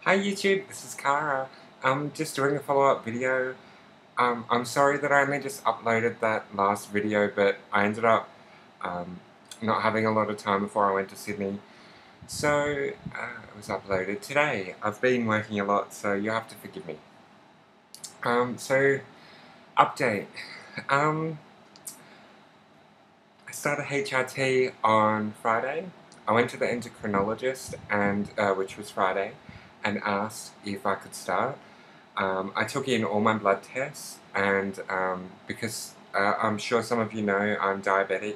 Hi YouTube, this is Kara. I'm just doing a follow-up video. I'm sorry that I only just uploaded that last video, but I ended up not having a lot of time before I went to Sydney. So it was uploaded today. I've been working a lot, so you have to forgive me. So update. I started HRT on Friday. I went to the endocrinologist, and which was Friday, and asked if I could start. I took in all my blood tests, and because I'm sure some of you know I'm diabetic,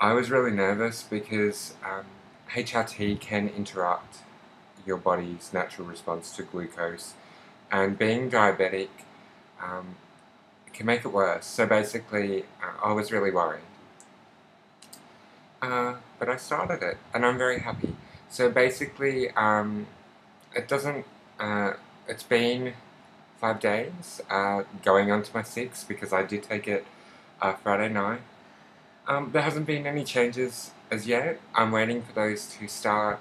I was really nervous because HRT can interrupt your body's natural response to glucose, and being diabetic can make it worse. So basically, I was really worried. But I started it, and I'm very happy. So basically, it doesn't. It's been 5 days, going on to my 6th because I did take it Friday night. There hasn't been any changes as yet. I'm waiting for those to start.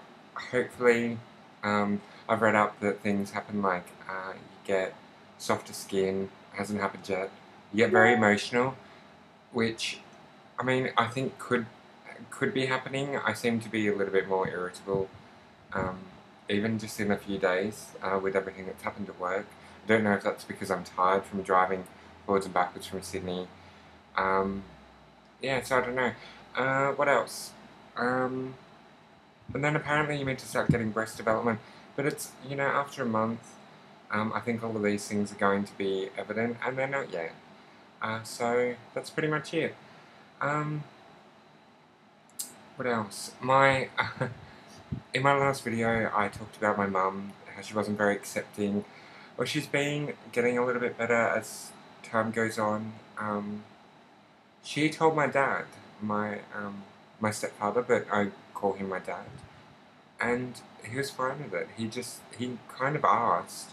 Hopefully, I've read up that things happen like you get softer skin. It hasn't happened yet. You get very emotional, which I mean I think could be happening. I seem to be a little bit more irritable, even just in a few days with everything that's happened at work. I don't know if that's because I'm tired from driving forwards and backwards from Sydney. Yeah, so I don't know. What else? And then apparently you're meant to start getting breast development, but it's, after a month, I think all of these things are going to be evident, and they're not yet. So that's pretty much it. What else? In my last video, I talked about my mum, how she wasn't very accepting. Well, she's been getting a little bit better as time goes on. She told my dad, my stepfather, but I call him my dad, and he was fine with it. He kind of asked.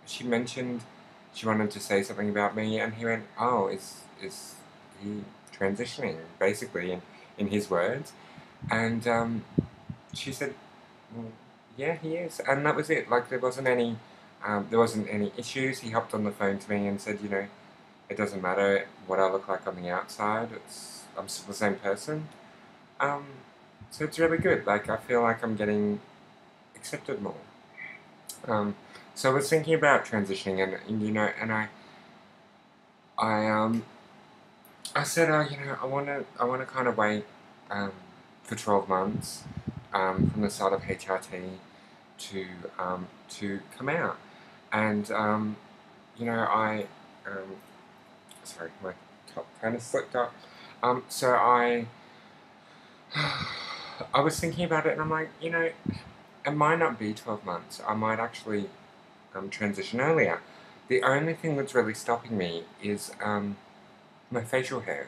She mentioned she wanted to say something about me, and he went, "Oh, is he transitioning?" Basically, in his words, and she said, well, yeah, he is, and that was it. Like there wasn't any issues. He hopped on the phone to me and said, it doesn't matter what I look like on the outside. I'm still the same person. Um, so it's really good. Like I feel like I'm getting accepted more. So I was thinking about transitioning, and I I said, I wanna kind of wait for 12 months from the start of HRT to come out, and I sorry, my top kind of slipped up. So I was thinking about it, and I'm like, it might not be 12 months. I might actually transition earlier. The only thing that's really stopping me is my facial hair.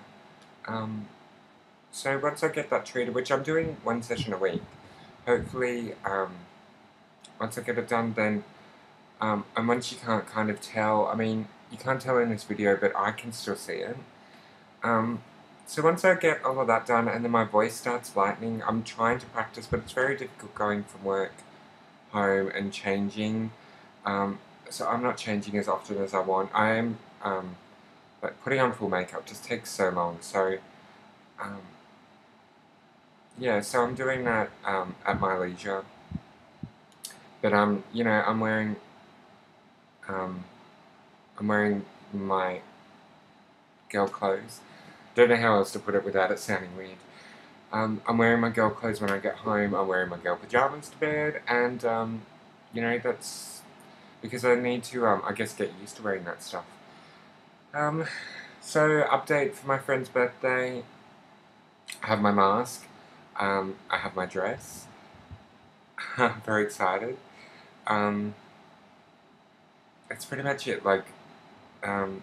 So once I get that treated, which I'm doing 1 session a week, hopefully once I get it done, then and once you can't kind of tell, I mean, you can't tell in this video, but I can still see it. So once I get all of that done, and then my voice starts lightening, I'm trying to practice, but it's very difficult going from work home and changing. So I'm not changing as often as I want. I am, but putting on full makeup just takes so long. So, yeah, so I'm doing that at my leisure. But I'm wearing my girl clothes. Don't know how else to put it without it sounding weird. I'm wearing my girl clothes when I get home. I'm wearing my girl pajamas to bed, and that's because I need to, I guess, get used to wearing that stuff. So update for my friend's birthday. I have my mask. I have my dress. I'm very excited. That's pretty much it. Like,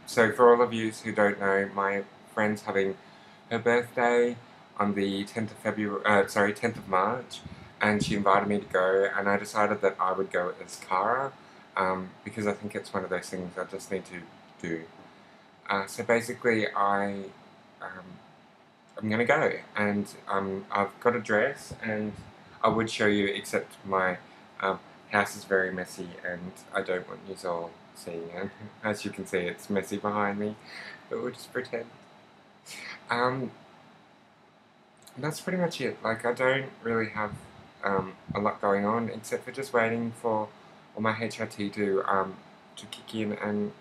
so for all of you who don't know, my friend's having her birthday on the 10th of February. 10th of March, and she invited me to go, and I decided that I would go as Kara, because I think it's one of those things I just need to do. So basically, I'm gonna go, and I've got a dress, and I would show you, except my Um, House is very messy, and I don't want you all seeing it. As you can see, it's messy behind me, but we'll just pretend. Um, that's pretty much it. Like, I don't really have a lot going on, except for just waiting for all my HRT to kick in, and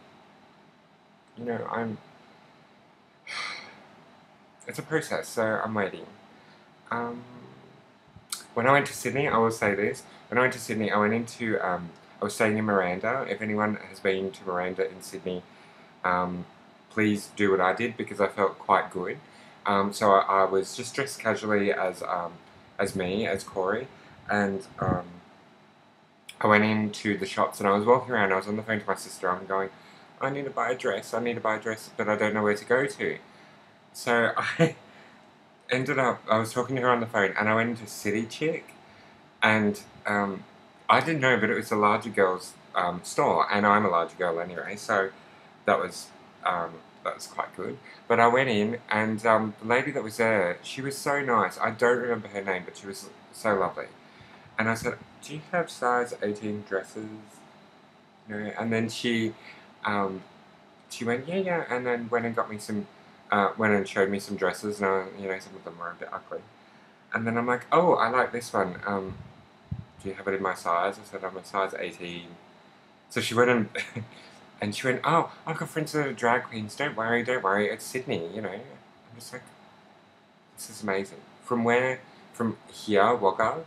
you know, it's a process, so I'm waiting. Um, when I went to Sydney, I will say this. When I went to Sydney, I was staying in Miranda. If anyone has been to Miranda in Sydney, please do what I did because I felt quite good. So I was just dressed casually as me, as Corey, and I went into the shops and I was walking around. I was on the phone to my sister. I'm going, I need to buy a dress. I need to buy a dress, but I don't know where to go to. So I I was talking to her on the phone, and I went into City Chick, and I didn't know, but it was a larger girl's store, and I'm a larger girl anyway, so that was um, that was quite good. But I went in, and the lady that was there, she was so nice. I don't remember her name, but she was so lovely. And I said, "Do you have size 18 dresses?" You know, and then um, she went, "Yeah, yeah," and then went and got me some. Went and showed me some dresses, and you know, some of them were a bit ugly. And then I'm like, "Oh, I like this one. Do you have it in my size?" I said, "I'm a size 18." So she went and and she went, "Oh, I've got friends that are drag queens. Don't worry. It's Sydney, you know." I'm just like, this is amazing. From where? From here, Wagga,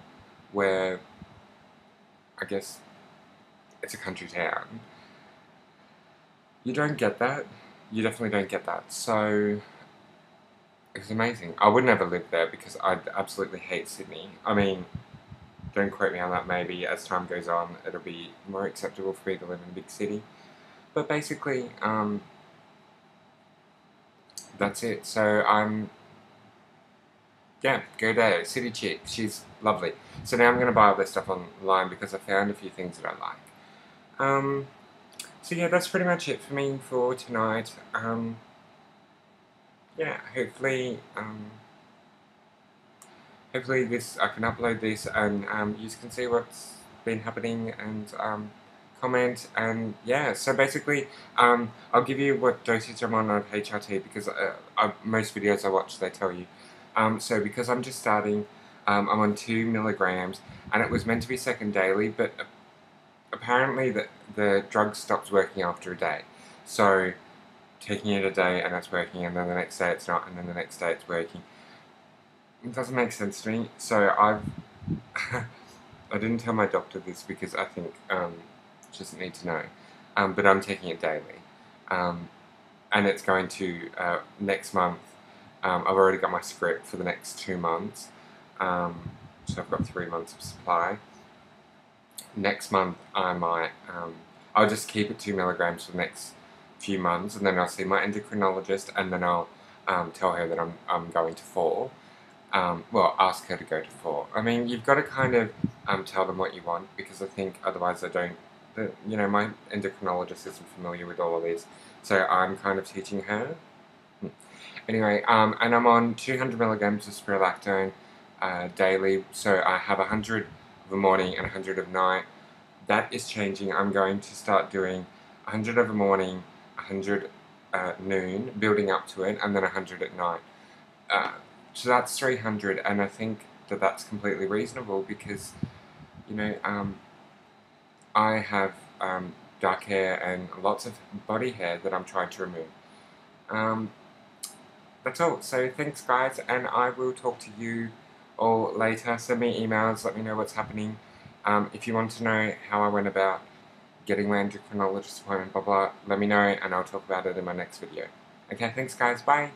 where I guess it's a country town. You don't get that. You definitely don't get that. So it was amazing. I would never live there because I absolutely hate Sydney. I mean, don't quote me on that. Maybe as time goes on, it'll be more acceptable for me to live in a big city. But basically, that's it. So yeah, go there. City chick. She's lovely. So now I'm going to buy all this stuff online because I found a few things that I like. Um, so yeah, that's pretty much it for me for tonight. Yeah, hopefully this I can upload this and you can see what's been happening and comment, and yeah. So basically, I'll give you what dosage I'm on HRT because most videos I watch they tell you. So because I'm just starting, I'm on 2 milligrams, and it was meant to be second daily, but apparently the drug stops working after a day. So taking it a day and it's working, and then the next day it's not, and then the next day it's working. It doesn't make sense to me. So I didn't tell my doctor this because I think she doesn't need to know. But I'm taking it daily, and it's going to next month. I've already got my script for the next 2 months, so I've got 3 months of supply. Next month I'll just keep it 2 milligrams for the next few months, and then I'll see my endocrinologist, and then I'll tell her that I'm going to 4. Well, ask her to go to 4. I mean, you've got to kind of tell them what you want, because I think otherwise they don't. You know, my endocrinologist isn't familiar with all of this, so I'm kind of teaching her. Anyway, and I'm on 200 milligrams of Spirilactone daily, so I have 100 of the morning and 100 of night. That is changing. I'm going to start doing 100 of the morning, 100 noon, building up to it, and then 100 at night. So that's 300, and I think that that's completely reasonable because, you know, I have dark hair and lots of body hair that I'm trying to remove. That's all. So thanks, guys, and I will talk to you all later. Send me emails, let me know what's happening. If you want to know how I went about getting my endocrinologist appointment, blah blah, let me know, and I'll talk about it in my next video. Okay, thanks, guys. Bye.